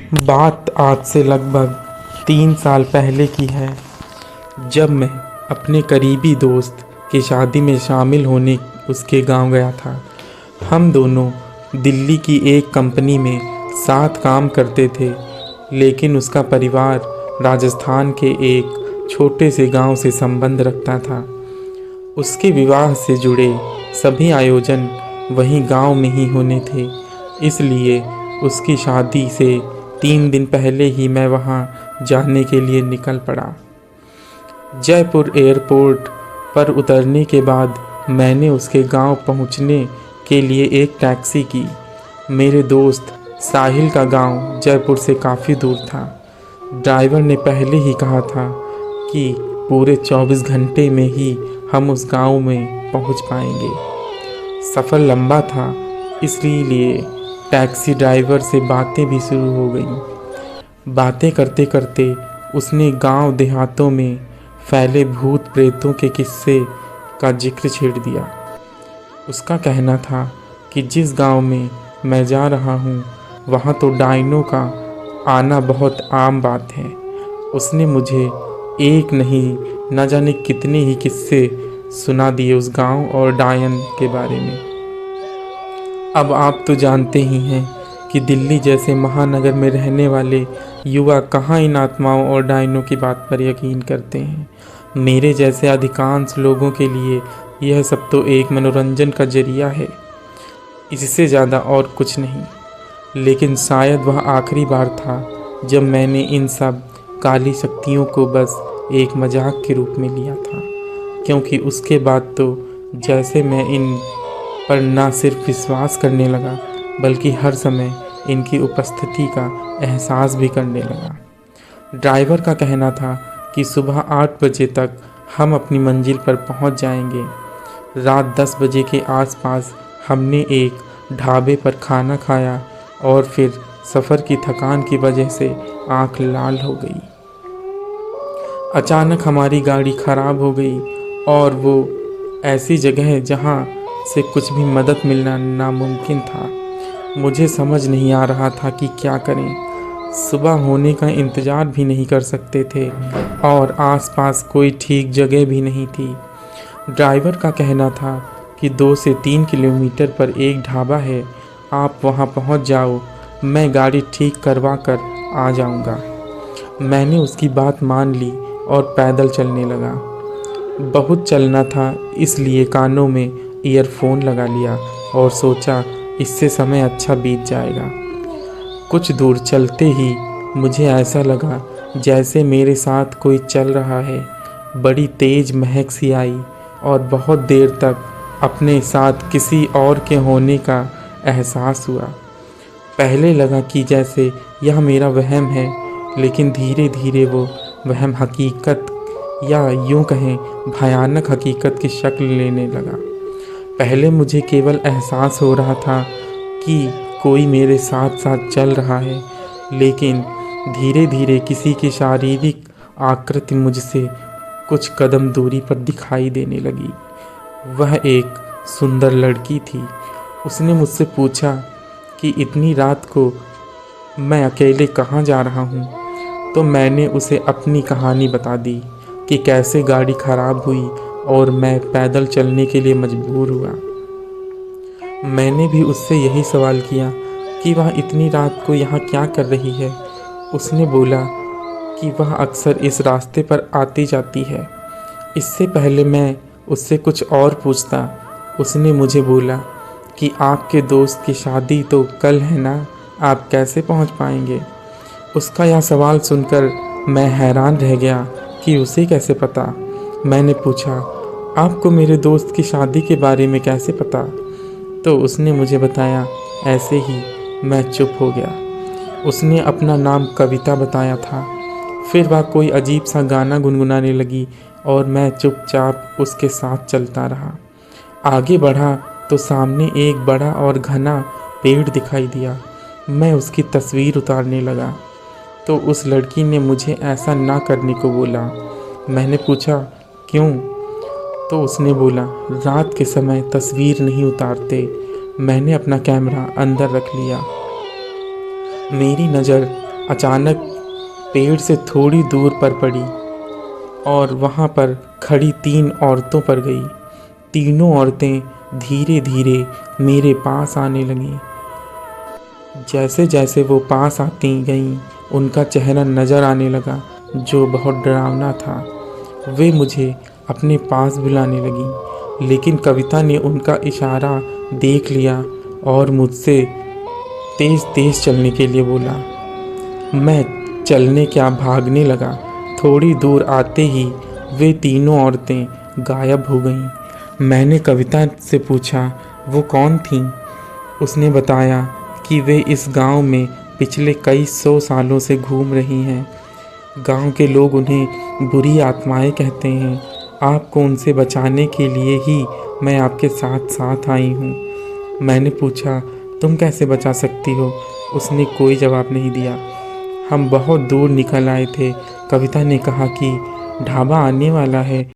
बात आज से लगभग 3 साल पहले की है, जब मैं अपने करीबी दोस्त की शादी में शामिल होने उसके गांव गया था। हम दोनों दिल्ली की एक कंपनी में साथ काम करते थे, लेकिन उसका परिवार राजस्थान के एक छोटे से गांव से संबंध रखता था। उसके विवाह से जुड़े सभी आयोजन वहीं गांव में ही होने थे, इसलिए उसकी शादी से 3 दिन पहले ही मैं वहां जाने के लिए निकल पड़ा। जयपुर एयरपोर्ट पर उतरने के बाद मैंने उसके गांव पहुंचने के लिए एक टैक्सी की। मेरे दोस्त साहिल का गांव जयपुर से काफ़ी दूर था। ड्राइवर ने पहले ही कहा था कि पूरे 24 घंटे में ही हम उस गांव में पहुंच पाएंगे। सफ़र लंबा था, इसलिए टैक्सी ड्राइवर से बातें भी शुरू हो गईं। बातें करते करते उसने गांव देहातों में फैले भूत प्रेतों के किस्से का जिक्र छेड़ दिया। उसका कहना था कि जिस गांव में मैं जा रहा हूं, वहां तो डायनों का आना बहुत आम बात है। उसने मुझे एक नहीं न जाने कितने ही किस्से सुना दिए उस गांव और डायन के बारे में। अब आप तो जानते ही हैं कि दिल्ली जैसे महानगर में रहने वाले युवा कहाँ इन आत्माओं और डायनों की बात पर यकीन करते हैं। मेरे जैसे अधिकांश लोगों के लिए यह सब तो एक मनोरंजन का जरिया है, इससे ज़्यादा और कुछ नहीं। लेकिन शायद वह आखिरी बार था जब मैंने इन सब काली शक्तियों को बस एक मजाक के रूप में लिया था, क्योंकि उसके बाद तो जैसे मैं इन पर न सिर्फ विश्वास करने लगा, बल्कि हर समय इनकी उपस्थिति का एहसास भी करने लगा। ड्राइवर का कहना था कि सुबह 8 बजे तक हम अपनी मंजिल पर पहुंच जाएंगे। रात 10 बजे के आसपास हमने एक ढाबे पर खाना खाया और फिर सफ़र की थकान की वजह से आंख लाल हो गई। अचानक हमारी गाड़ी खराब हो गई और वो ऐसी जगह है जहां से कुछ भी मदद मिलना नामुमकिन था। मुझे समझ नहीं आ रहा था कि क्या करें। सुबह होने का इंतज़ार भी नहीं कर सकते थे और आसपास कोई ठीक जगह भी नहीं थी। ड्राइवर का कहना था कि 2 से 3 किलोमीटर पर एक ढाबा है, आप वहां पहुंच जाओ, मैं गाड़ी ठीक करवा कर आ जाऊंगा। मैंने उसकी बात मान ली और पैदल चलने लगा। बहुत चलना था, इसलिए कानों में ईयरफोन लगा लिया और सोचा इससे समय अच्छा बीत जाएगा। कुछ दूर चलते ही मुझे ऐसा लगा जैसे मेरे साथ कोई चल रहा है। बड़ी तेज महक सी आई और बहुत देर तक अपने साथ किसी और के होने का एहसास हुआ। पहले लगा कि जैसे यह मेरा वहम है, लेकिन धीरे धीरे वो वहम हकीकत या यूं कहें भयानक हकीकत की शक्ल लेने लगा। पहले मुझे केवल एहसास हो रहा था कि कोई मेरे साथ साथ चल रहा है, लेकिन धीरे धीरे किसी की शारीरिक आकृति मुझसे कुछ कदम दूरी पर दिखाई देने लगी। वह एक सुंदर लड़की थी। उसने मुझसे पूछा कि इतनी रात को मैं अकेले कहाँ जा रहा हूँ। तो मैंने उसे अपनी कहानी बता दी कि कैसे गाड़ी खराब हुई और मैं पैदल चलने के लिए मजबूर हुआ। मैंने भी उससे यही सवाल किया कि वह इतनी रात को यहाँ क्या कर रही है। उसने बोला कि वह अक्सर इस रास्ते पर आती जाती है। इससे पहले मैं उससे कुछ और पूछता, उसने मुझे बोला कि आपके दोस्त की शादी तो कल है ना, आप कैसे पहुँच पाएंगे। उसका यह सवाल सुनकर मैं हैरान रह गया कि उसे कैसे पता। मैंने पूछा, आपको मेरे दोस्त की शादी के बारे में कैसे पता। तो उसने मुझे बताया। ऐसे ही मैं चुप हो गया। उसने अपना नाम कविता बताया था। फिर वह कोई अजीब सा गाना गुनगुनाने लगी और मैं चुपचाप उसके साथ चलता रहा। आगे बढ़ा तो सामने एक बड़ा और घना पेड़ दिखाई दिया। मैं उसकी तस्वीर उतारने लगा तो उस लड़की ने मुझे ऐसा ना करने को बोला। मैंने पूछा, क्यों? तो उसने बोला, रात के समय तस्वीर नहीं उतारते। मैंने अपना कैमरा अंदर रख लिया। मेरी नज़र अचानक पेड़ से थोड़ी दूर पर पड़ी और वहाँ पर खड़ी 3 औरतों पर गई। तीनों औरतें धीरे धीरे मेरे पास आने लगीं। जैसे जैसे वो पास आती गईं, उनका चेहरा नज़र आने लगा जो बहुत डरावना था। वे मुझे अपने पास बुलाने लगीं, लेकिन कविता ने उनका इशारा देख लिया और मुझसे तेज़ तेज़ चलने के लिए बोला। मैं चलने क्या भागने लगा। थोड़ी दूर आते ही वे तीनों औरतें गायब हो गईं। मैंने कविता से पूछा वो कौन थीं। उसने बताया कि वे इस गांव में पिछले कई 100 सालों से घूम रही हैं। गांव के लोग उन्हें बुरी आत्माएं कहते हैं। आपको उनसे बचाने के लिए ही मैं आपके साथ साथ आई हूँ। मैंने पूछा तुम कैसे बचा सकती हो। उसने कोई जवाब नहीं दिया। हम बहुत दूर निकल आए थे। कविता ने कहा कि ढाबा आने वाला है,